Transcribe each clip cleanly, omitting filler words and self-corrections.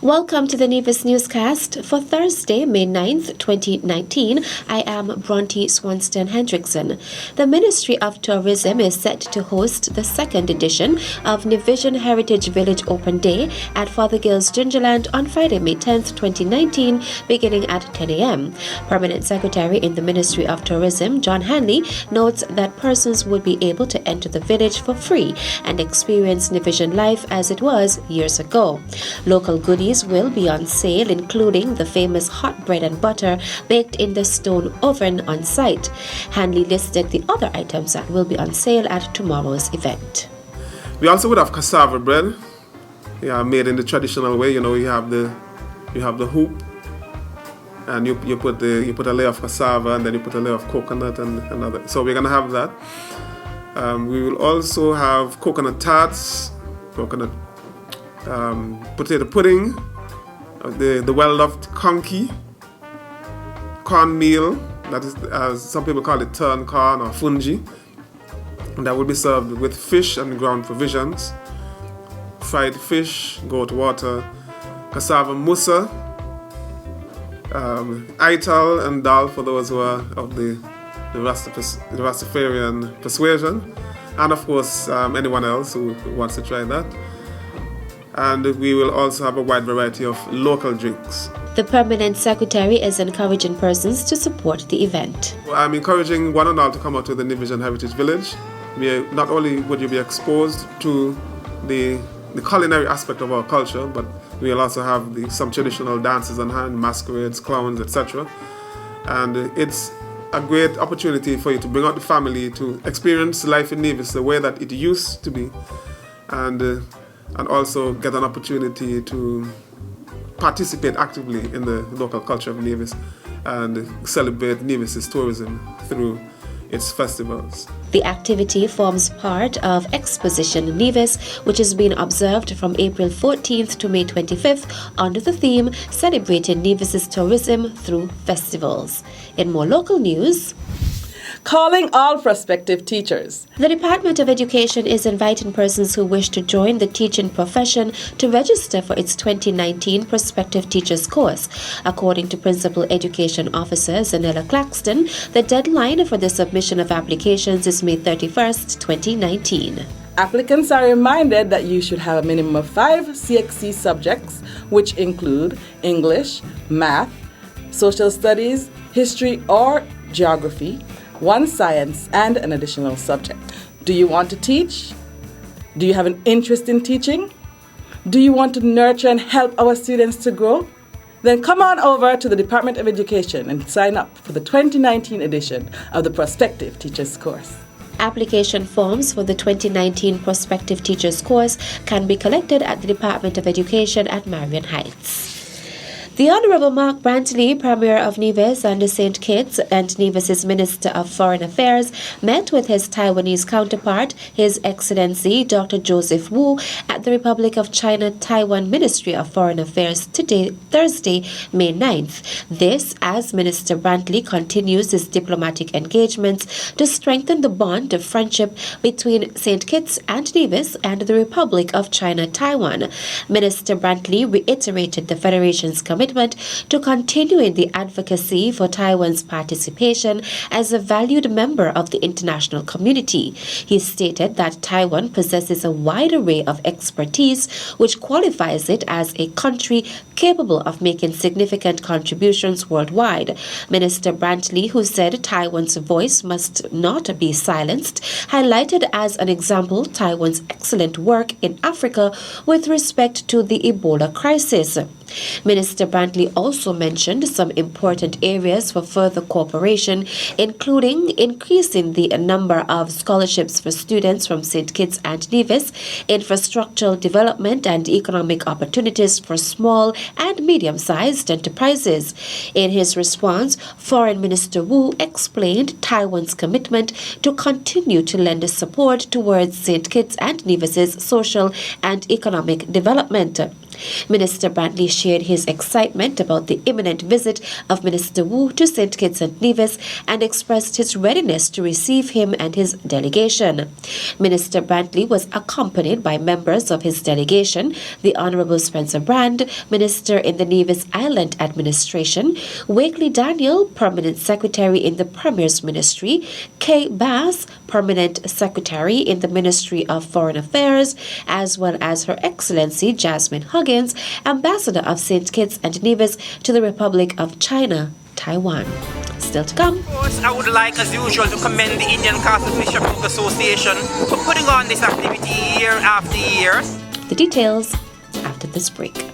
Welcome to the Nevis Newscast for Thursday, May 9th, 2019. I am Bronte Swanston Hendrickson. The Ministry of Tourism is set to host the second edition of Nevisian Heritage Village Open Day at Fothergill's Gingerland on Friday, May 10th, 2019, beginning at 10 a.m. Permanent Secretary in the Ministry of Tourism, John Hanley, notes that persons would be able to enter the village for free and experience Nevisian life as it was years ago. Local goodies will be on sale, including the famous hot bread and butter baked in the stone oven on site. Hanley listed the other items that will be on sale at tomorrow's event. We also would have cassava bread, made in the traditional way. You have the hoop, and you put a layer of cassava, and then you put a layer of coconut and another. So we're gonna have that. We will also have coconut tarts, potato pudding, the well-loved conky, cornmeal, that is, as some people call it, turn corn or fungi, and that will be served with fish and ground provisions, fried fish, goat water, cassava musa, ital and dal for those who are of the Rastafarian persuasion, and of course anyone else who wants to try that. And we will also have a wide variety of local drinks. The Permanent Secretary is encouraging persons to support the event. I'm encouraging one and all to come out to the Nevisian Heritage Village. Not only would you be exposed to the culinary aspect of our culture, but we'll also have some traditional dances on hand, masquerades, clowns, etc. And it's a great opportunity for you to bring out the family to experience life in Nevis the way that it used to be, and also get an opportunity to participate actively in the local culture of Nevis and celebrate Nevis's tourism through its festivals. The activity forms part of Exposition Nevis, which is being observed from April 14th to May 25th under the theme Celebrating Nevis's Tourism Through Festivals. In more local news, calling all prospective teachers. The Department of Education is inviting persons who wish to join the teaching profession to register for its 2019 Prospective Teachers course. According to Principal Education Officer Zanella Claxton, the deadline for the submission of applications is May 31st, 2019. Applicants are reminded that you should have a minimum of 5 CXC subjects, which include English, Math, Social Studies, History or Geography, 1 science, and an additional subject. Do you want to teach? Do you have an interest in teaching? Do you want to nurture and help our students to grow? Then come on over to the Department of Education and sign up for the 2019 edition of the Prospective Teachers course. Application forms for the 2019 Prospective Teachers course can be collected at the Department of Education at Marion Heights. The Honorable Mark Brantley, Premier of Nevis and St. Kitts and Nevis's Minister of Foreign Affairs, met with his Taiwanese counterpart, His Excellency Dr. Joseph Wu, at the Republic of China Taiwan Ministry of Foreign Affairs today, Thursday, May 9th. This as Minister Brantley continues his diplomatic engagements to strengthen the bond of friendship between St. Kitts and Nevis and the Republic of China Taiwan. Minister Brantley reiterated the Federation's commitment to continuing the advocacy for Taiwan's participation as a valued member of the international community. He stated that Taiwan possesses a wide array of expertise which qualifies it as a country capable of making significant contributions worldwide. Minister Brantley, who said Taiwan's voice must not be silenced, highlighted as an example Taiwan's excellent work in Africa with respect to the Ebola crisis. Minister Brantley also mentioned some important areas for further cooperation, including increasing the number of scholarships for students from St. Kitts and Nevis, infrastructural development and economic opportunities for small and medium-sized enterprises. In his response, Foreign Minister Wu explained Taiwan's commitment to continue to lend support towards St. Kitts and Nevis's social and economic development. Minister Brantley shared his excitement about the imminent visit of Minister Wu to St. Kitts and Nevis and expressed his readiness to receive him and his delegation. Minister Brantley was accompanied by members of his delegation, the Honorable Spencer Brand, Minister in the Nevis Island Administration, Wakely Daniel, Permanent Secretary in the Premier's Ministry, Kay Bass, Permanent Secretary in the Ministry of Foreign Affairs, as well as Her Excellency Jasmine Huggins, Ambassador of St. Kitts and Nevis to the Republic of China, Taiwan. Still to come. Of course, I would like, as usual, to commend the Indian Castle Bishop Association for putting on this activity year after year. The details after this break.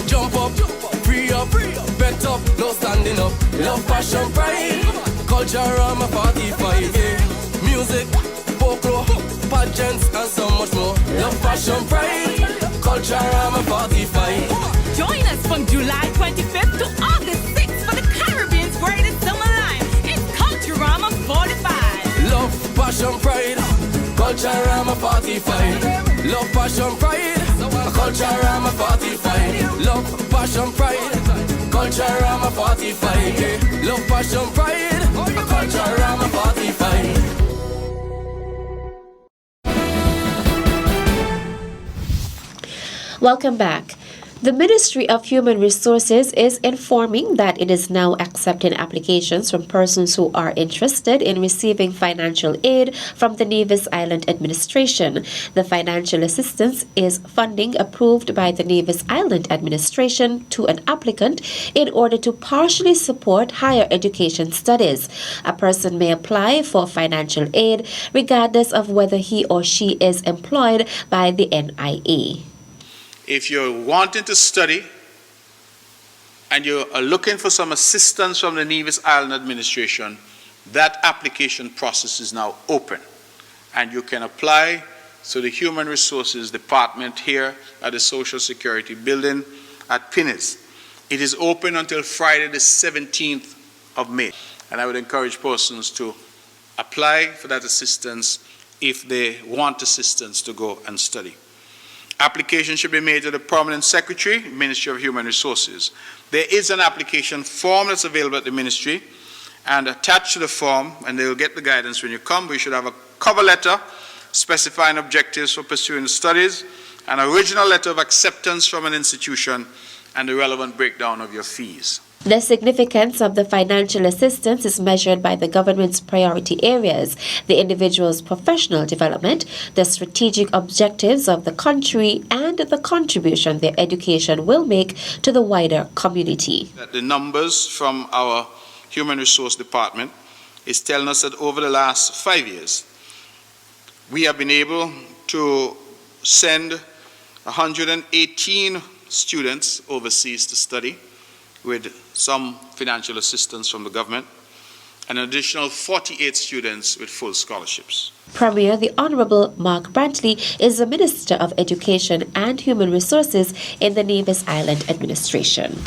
Jump up, free up, bet up, no standing up. Love, passion, pride, culture, I'm a 45, yeah. Music, folklore, pageants, and so much more. Love, passion, pride, culture, I'm a 45. Join us from July 25th to August 6th for the Caribbean's greatest summer line. It's Culturama 45. Love, passion, pride, culture, I'm a 45. Love, passion, pride, culture, I'm a 45. Love, passion, pride, culture, I'm a 45. Yeah. Love, passion, pride, culture, I'm a 45. Welcome back. The Ministry of Human Resources is informing that it is now accepting applications from persons who are interested in receiving financial aid from the Nevis Island Administration. The financial assistance is funding approved by the Nevis Island Administration to an applicant in order to partially support higher education studies. A person may apply for financial aid regardless of whether he or she is employed by the NIA. If you're wanting to study and you are looking for some assistance from the Nevis Island Administration, that application process is now open. And you can apply to the Human Resources Department here at the Social Security Building at Pinnis. It is open until Friday the 17th of May. And I would encourage persons to apply for that assistance if they want assistance to go and study. Application should be made to the Permanent Secretary, Ministry of Human Resources. There is an application form that's available at the Ministry, and attached to the form, and they will get the guidance when you come, we should have a cover letter specifying objectives for pursuing the studies, an original letter of acceptance from an institution, and the relevant breakdown of your fees. The significance of the financial assistance is measured by the government's priority areas, the individual's professional development, the strategic objectives of the country, and the contribution their education will make to the wider community. The numbers from our Human Resource Department is telling us that over the last 5 years, we have been able to send 118 students overseas to study, with some financial assistance from the government, and an additional 48 students with full scholarships. Premier, the Honorable Mark Brantley, is the Minister of Education and Human Resources in the Nevis Island Administration.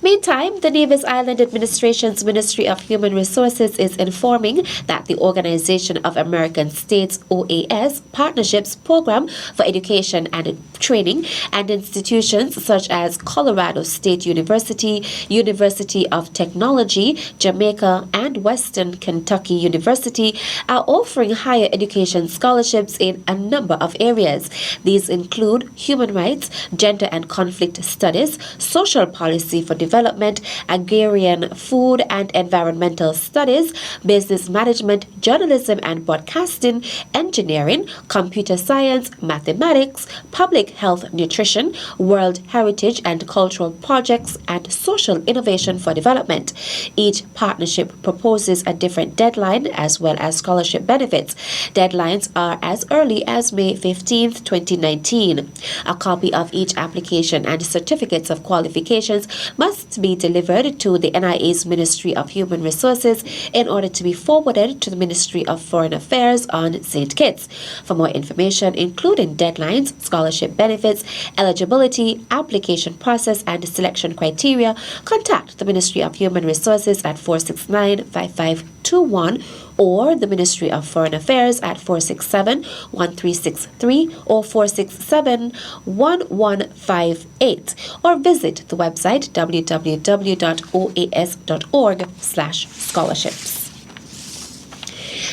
Meantime, the Nevis Island Administration's Ministry of Human Resources is informing that the Organization of American States OAS Partnerships Program for Education and Training and institutions such as Colorado State University, University of Technology, Jamaica, and Western Kentucky University are offering higher education scholarships in a number of areas. These include human rights, gender and conflict studies, social policy for development, agrarian, food and environmental studies, business management, journalism and broadcasting, engineering, computer science, mathematics, public health nutrition, world heritage and cultural projects, and social innovation for development. Each partnership proposes a different deadline as well as scholarship benefits. Deadlines are as early as May 15th, 2019. A copy of each application and certificates of qualifications must be delivered to the NIA's Ministry of Human Resources in order to be forwarded to the Ministry of Foreign Affairs on St. Kitts. For more information, including deadlines, scholarship benefits, eligibility, application process, and selection criteria, contact the Ministry of Human Resources at 469-5521 or the Ministry of Foreign Affairs at 467-1363 or 467-1158, or visit the website www.oas.org/scholarships.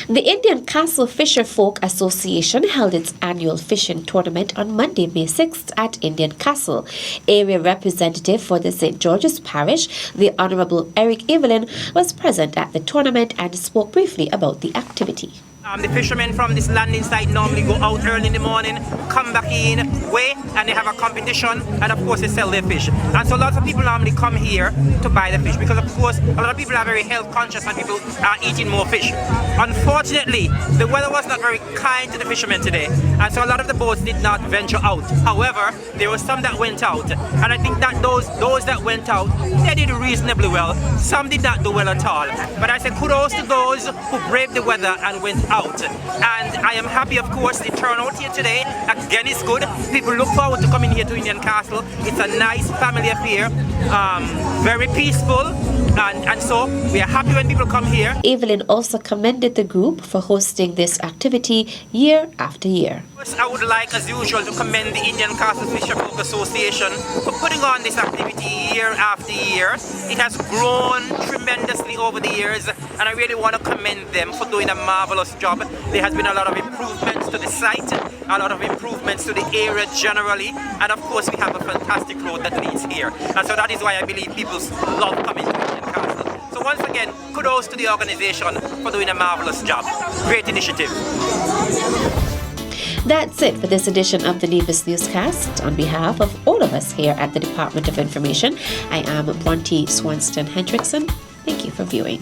The Indian Castle Fisher Folk Association held its annual fishing tournament on Monday, May 6th at Indian Castle. Area representative for the St. George's Parish, the Honourable Eric Evelyn, was present at the tournament and spoke briefly about the activity. The fishermen from this landing site normally go out early in the morning, come back in, weigh, and they have a competition, and of course they sell their fish. And so lots of people normally come here to buy the fish because of course a lot of people are very health conscious and people are eating more fish. Unfortunately, the weather was not very kind to the fishermen today, and so a lot of the boats did not venture out. However, there were some that went out, and I think that those that went out, they did reasonably well. Some did not do well at all. But I say kudos to those who braved the weather and went out. And I am happy, of course, the turnout here today again is good. People look forward to coming here to Indian Castle. It's a nice family affair, very peaceful, and so we are happy when people come here. Evelyn also commended the group for hosting this activity year after year. I would like, as usual, to commend the Indian Castle Fisher Folk Association for putting on this activity year after year. It has grown tremendously over the years, and I really want to commend them for doing a marvelous job. There has been a lot of improvements to the site, a lot of improvements to the area generally, and of course we have a fantastic road that leads here. And so that is why I believe people love coming to Indian Castle. So once again, kudos to the organization for doing a marvelous job. Great initiative. That's it for this edition of the Nevis Newscast. On behalf of all of us here at the Department of Information, I am Bronte Swanston Hendrickson. Thank you for viewing.